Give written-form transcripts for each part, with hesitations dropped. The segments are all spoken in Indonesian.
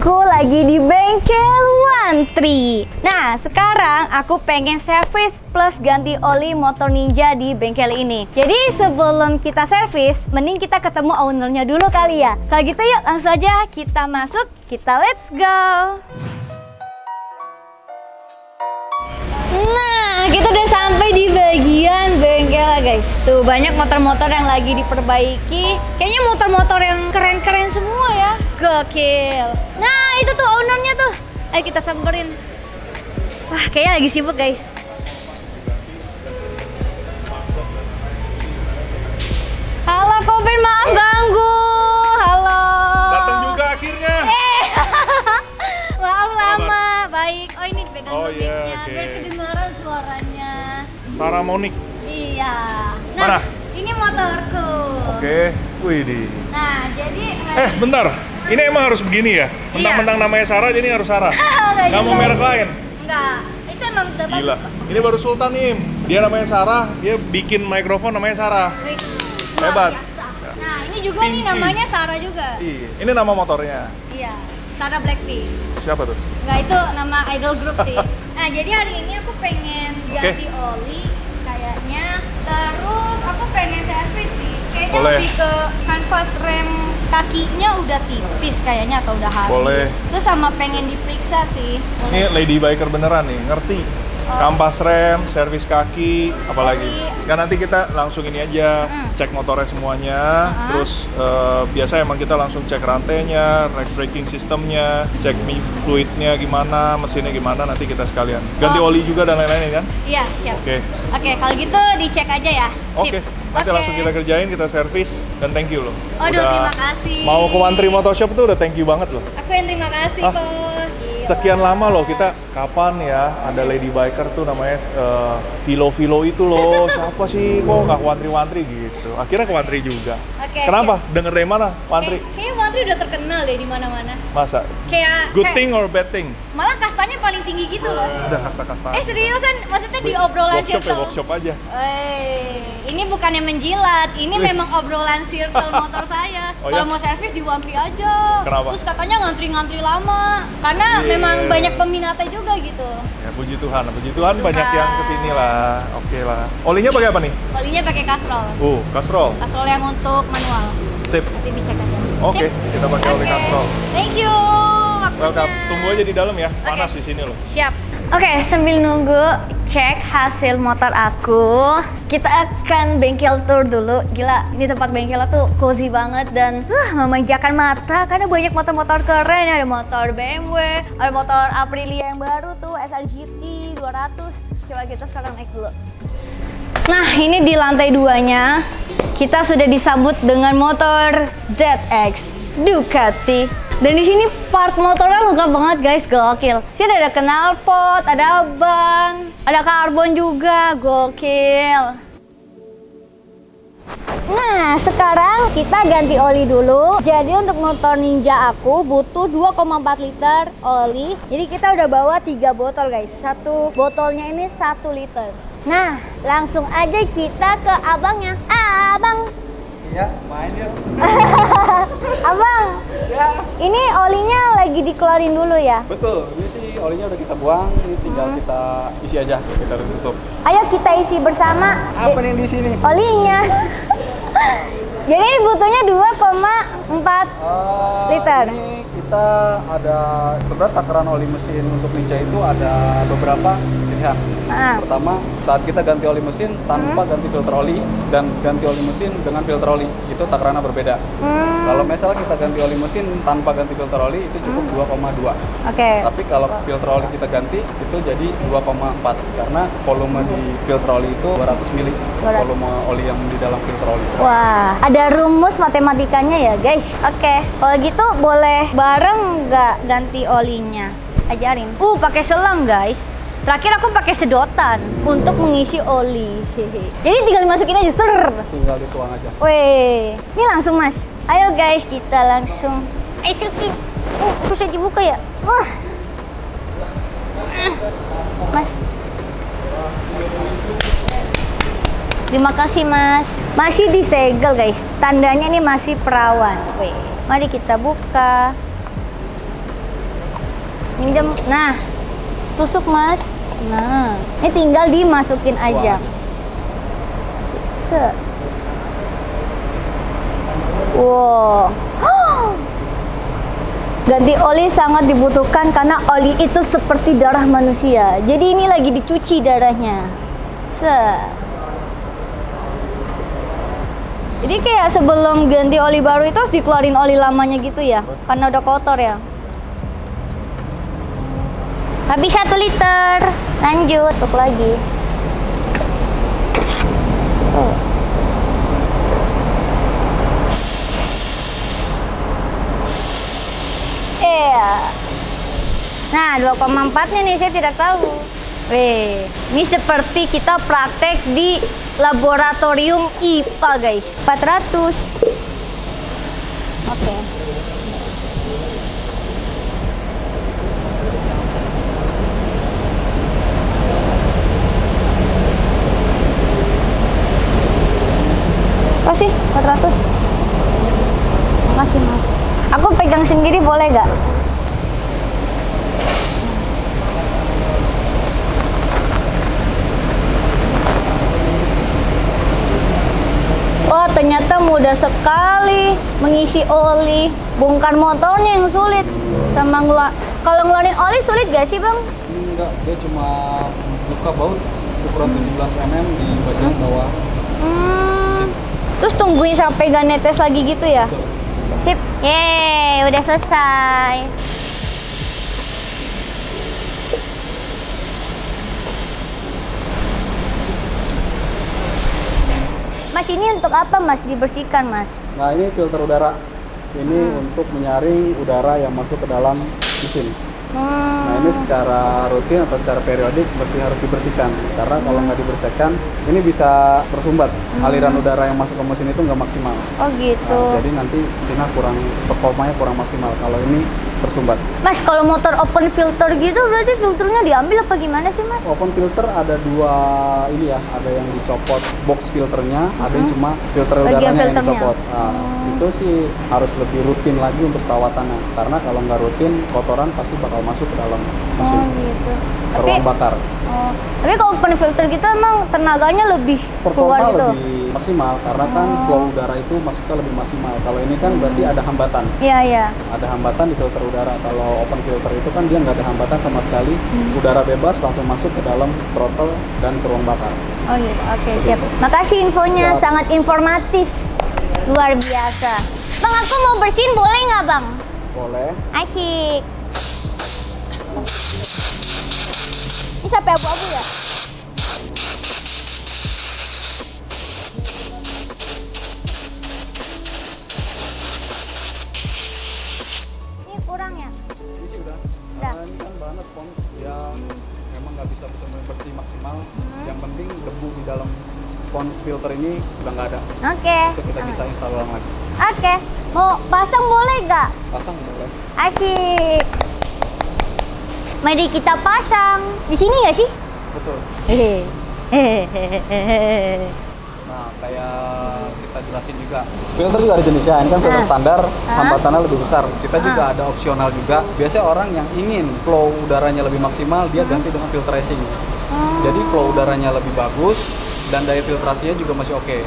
Aku lagi di bengkel One Tree. Nah, sekarang aku pengen servis plus ganti oli motor Ninja di bengkel ini. Jadi sebelum kita servis, mending kita ketemu ownernya dulu kali ya. Kalau gitu yuk langsung aja kita masuk, kita let's go. Nah, kita udah sampai di bagian bengkel guys. Tuh banyak motor-motor yang lagi diperbaiki. Kayaknya motor-motor yang keren-keren semua ya. Gokil. Nah, itu tuh ownernya tuh. Ayo kita samperin. Wah, kayaknya lagi sibuk guys. Halo Koben, maaf ganggu. Halo. Datang juga akhirnya. Maaf lama. Baik. Oh, ini dipegang iya, mic-nya biar kedengaran suaranya. Sarah Monik. Iya. Nah, Mana? ini motorku. Oke. Widih. Nah, jadi Bentar. Ini emang harus begini ya? Mentang-mentang namanya Sarah jadi harus Sarah. Nggak mau merek lain? Enggak. Itu emang udah bagus. Gila. Ini baru Sultan Im. Dia namanya Sarah, dia bikin mikrofon namanya Sarah. Wih, Hebat. luar biasa. Nah, ini juga nih Pinky. namanya Sarah juga. Iya. Ini nama motornya. Iya. Sarah Blackpink. Siapa tuh? Enggak, itu nama idol group sih. Nah, jadi hari ini aku pengen ganti oli kayaknya. Terus aku pengen servis sih. Kayaknya Boleh. lebih ke kanvas rem kakinya udah tipis kayaknya atau udah habis. Boleh. Terus sama pengen diperiksa sih. Ini lady biker beneran nih, ngerti. Kampas rem, servis kaki, apalagi. Kan nanti kita langsung ini aja, cek motornya semuanya. Terus biasa emang kita langsung cek rantainya, braking sistemnya, cek fluidnya gimana, mesinnya gimana, nanti kita sekalian. Ganti oli juga dan lain-lain kan? Iya, siap. Oke. Oke, kalau gitu dicek aja ya. Oke. Nanti langsung kita kerjain, kita servis, dan thank you loh. Aduh, terima kasih. Mau ke One Tree Motor Shop tuh udah thank you banget loh. Aku yang terima kasih kok. Sekian lama loh kita, kapan ya ada lady biker tuh namanya Vilo itu loh. Siapa sih kok nggak ke One Tree gitu. Akhirnya ke One Tree juga. Oke, Kenapa? Denger dari mana One Tree? Kayaknya One Tree udah terkenal deh di mana-mana. Masa? Kayak Good thing or bad thing? malah kastanya paling tinggi gitu loh. Udah kasta-kasta. Seriusan? Maksudnya di obrolan Workshop ya, circle? workshop aja. Ini bukannya menjilat, ini memang obrolan circle motor saya. Oh, ya? Kalau mau servis di One Tree aja. Kenapa? Terus katanya ngantri-ngantri lama. Karena memang banyak peminatnya juga gitu. Ya puji Tuhan banyak yang kesini lah. Oke lah. Olinya pakai apa nih? Olinya pakai kastrol. Kastrol. Kastrol yang untuk manual. Sip. Nanti dicek aja. Oke, Sip. kita pakai oli Oke. kastrol. Thank you. waktunya. Welcome. Tunggu aja di dalam ya. Panas Oke. di sini loh. Siap. Oke, sambil nunggu cek hasil motor aku, kita akan bengkel tour dulu. Gila, ini tempat bengkelnya tuh cozy banget dan memanjakan mata karena banyak motor-motor keren. Ada motor BMW, ada motor Aprilia yang baru tuh, SRGT 200. Coba kita sekarang naik dulu. Nah, ini di lantai 2-nya kita sudah disambut dengan motor ZX Ducati. Dan di sini part motornya lengkap banget guys, gokil. Sini ada knalpot, ada ban, ada karbon juga, gokil. Nah, sekarang kita ganti oli dulu. Jadi untuk motor Ninja aku butuh 2,4 liter oli. Jadi kita udah bawa 3 botol guys. Satu botolnya ini 1 liter. Nah, langsung aja kita ke abangnya. Abang. Iya, main ya. Abang. Ya. Ini olinya lagi dikeluarin dulu ya? Betul, ini sih olinya udah kita buang, ini tinggal kita isi aja, kita tutup. Ayo kita isi bersama. Apa nih di sini? Olinya. Jadi ini butuhnya 2,4 liter. Ini kita ada sebenarnya takaran oli mesin untuk Ninja itu ada beberapa pilihan. Pertama, saat kita ganti oli mesin tanpa ganti filter oli dan ganti oli mesin dengan filter oli, itu takarannya berbeda. Kalau misalnya kita ganti oli mesin tanpa ganti filter oli itu cukup 2,2. Oke. Tapi kalau filter oli kita ganti itu jadi 2,4 karena volume di filter oli itu 200 mili. Volume oli yang di dalam filter oli. Wah, ada rumus matematikanya ya guys. Oke, kalau gitu boleh bareng nggak ganti olinya? Ajarin. Pakai selang guys. Terakhir aku pakai sedotan untuk mengisi oli. Jadi tinggal dimasukin aja, ser. Tinggal dituang aja. Weh, ini langsung mas. Ayo guys, kita langsung. Ayo Silky. Susah dibuka ya. Mas. Terima kasih mas. Masih disegel guys. Tandanya ini masih perawan. Weh, mari kita buka. Minjem. Nah, tusuk Mas. Nah, ini tinggal dimasukin aja. Wow. Ganti oli sangat dibutuhkan karena oli itu seperti darah manusia. Jadi ini lagi dicuci darahnya. Jadi kayak sebelum ganti oli baru itu harus dikeluarin oli lamanya gitu ya, karena udah kotor ya. Habis 1 liter, lanjut, masuk lagi. Nah, 2,4-nya nih saya tidak tahu. Weh, ini seperti kita praktek di laboratorium IPA guys. 400. Oke. Kasih 400. Makasih Mas. Aku pegang sendiri boleh gak? Wah, ternyata mudah sekali mengisi oli. Bongkar motornya yang sulit. Sama kalau ngeluarin oli sulit gak sih Bang? Enggak, dia cuma buka baut ukuran 17 mm di bagian bawah. Terus tungguin sampai gak netes lagi gitu ya? Betul. Sip. Yeay, udah selesai. Mas, ini untuk apa Mas dibersihkan Mas? Nah, ini filter udara. Ini untuk menyaring udara yang masuk ke dalam mesin. Nah, ini secara rutin atau secara periodik mesti harus dibersihkan. Karena kalau nggak dibersihkan, ini bisa tersumbat. Aliran udara yang masuk ke mesin itu nggak maksimal. Oh gitu. Nah, jadi nanti mesinnya performanya kurang maksimal kalau ini tersumbat. Mas, kalau motor open filter gitu berarti filternya diambil apa gimana sih Mas? Open filter ada dua ini ya, ada yang dicopot box filternya, ada yang cuma filter udaranya yang dicopot. Nah, itu sih harus lebih rutin lagi untuk perawatannya. Karena kalau nggak rutin, kotoran pasti bakal masuk ke dalam mesin. Oh gitu. Ke ruang bakar. Tapi kalau open filter gitu emang tenaganya lebih keluar Performa gitu? lebih maksimal karena kan flow udara itu masuknya lebih maksimal. Kalau ini kan berarti ada hambatan. Iya, iya. Ada hambatan di filter udara. Kalau open filter itu kan dia nggak ada hambatan sama sekali. Udara bebas langsung masuk ke dalam throttle dan ke ruang bakar. Oh gitu, oke siap. Makasih infonya, Siap. sangat informatif. Luar biasa. Bang, aku mau bersihin boleh nggak Bang? Boleh. Asyik. Ini sampai abu-abu ya? Ini kurang ya? Ini sih udah. Udah. Karena ini kan bahannya spons yang memang nggak bisa bersih maksimal. Yang penting debu di dalam spons filter ini udah nggak ada. Oke. Itu kita bisa install ulang lagi. Oke. Mau pasang boleh nggak? Pasang boleh. Asyik. Mari kita pasang. Di sini nggak sih? Betul. Nah, kayak kita jelasin juga. Filter juga ada jenisnya. Ini kan filter standar, hambatannya lebih besar. Kita juga ada opsional juga. Biasanya orang yang ingin flow udaranya lebih maksimal, dia ganti dengan filter racing. Jadi flow udaranya lebih bagus dan daya filtrasinya juga masih oke.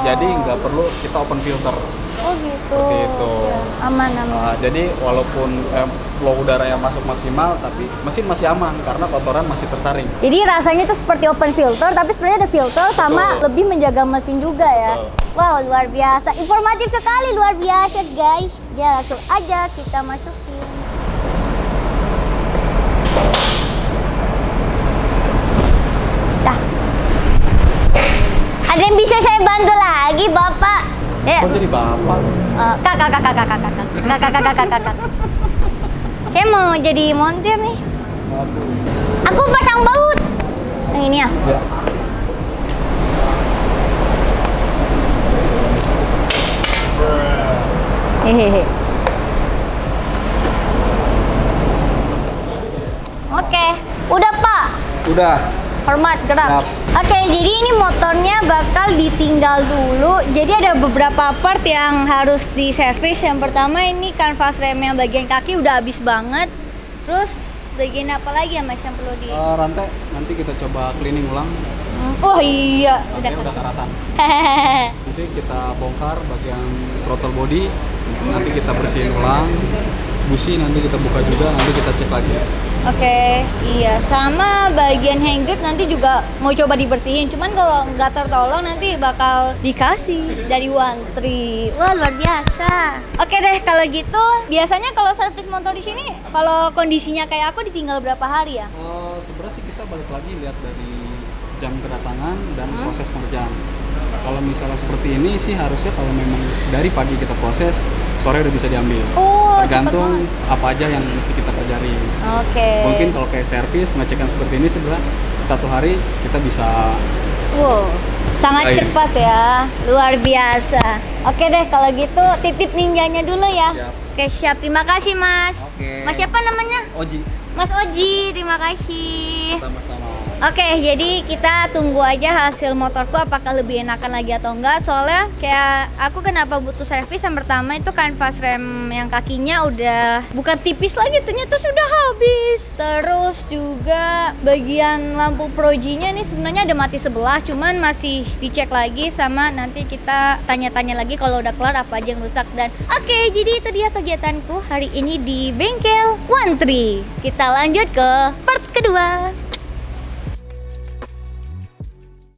Jadi nggak perlu kita open filter. Oh gitu. Seperti itu. Ya, aman. Nah, jadi walaupun flow udara yang masuk maksimal, tapi mesin masih aman karena kotoran masih tersaring. Jadi rasanya tuh seperti open filter, tapi sebenarnya ada filter sama lebih menjaga mesin juga ya. Wow, luar biasa. Informatif sekali, luar biasa guys. Ya langsung aja kita masukin. Dah. Ada yang bisa saya bantu lagi, Bapak? Kok jadi bapak? Kakak. Saya mau jadi montir nih. Aduh. Aku pasang baut. Yang ini ya? Ya. Hehehe. Oke, udah Pak. Udah. Hormat, gerak. Siap. Oke, jadi ini motornya bakal ditinggal dulu. Jadi ada beberapa part yang harus diservis. Yang pertama ini kanvas remnya bagian kaki udah habis banget. Terus bagian apa lagi ya Mas yang perlu di... Rantai nanti kita coba cleaning ulang. Oh iya, sudah Rantai udah karatan. Nanti kita bongkar bagian throttle body, nanti kita bersihin ulang. Busi nanti kita buka juga, nanti kita cek lagi. Oke, iya, sama bagian handgrip nanti juga mau coba dibersihin. Cuman kalau nggak tertolong nanti bakal dikasih dari One Tree. Wah, luar biasa. Oke deh, kalau gitu biasanya kalau servis motor di sini kalau kondisinya kayak aku ditinggal berapa hari ya? Sebenarnya sih kita balik lagi lihat dari jam kedatangan dan proses pengerjaan. Kalau misalnya seperti ini sih harusnya kalau memang dari pagi kita proses, sore udah bisa diambil. Oh, tergantung apa aja yang mesti kita pelajari. Oke. Mungkin kalau kayak servis pengecekan seperti ini sebenarnya satu hari kita bisa. Wow, sangat Baik. cepat ya, luar biasa. Oke deh, kalau gitu titip ninjanya dulu ya. Siap. Oke, siap. Terima kasih Mas. Oke. Mas siapa namanya? Oji. Mas Oji, terima kasih. Sama-sama. Oke, jadi kita tunggu aja hasil motorku apakah lebih enakan lagi atau enggak. Soalnya kayak aku kenapa butuh servis, yang pertama itu kanvas rem yang kakinya udah bukan tipis lagi, ternyata sudah habis. Terus juga bagian lampu projinya nih sebenarnya ada mati sebelah, cuman masih dicek lagi sama nanti kita tanya-tanya lagi kalau udah kelar apa aja yang rusak. Dan oke, jadi itu dia kegiatanku hari ini di bengkel One Tree. Kita lanjut ke part kedua.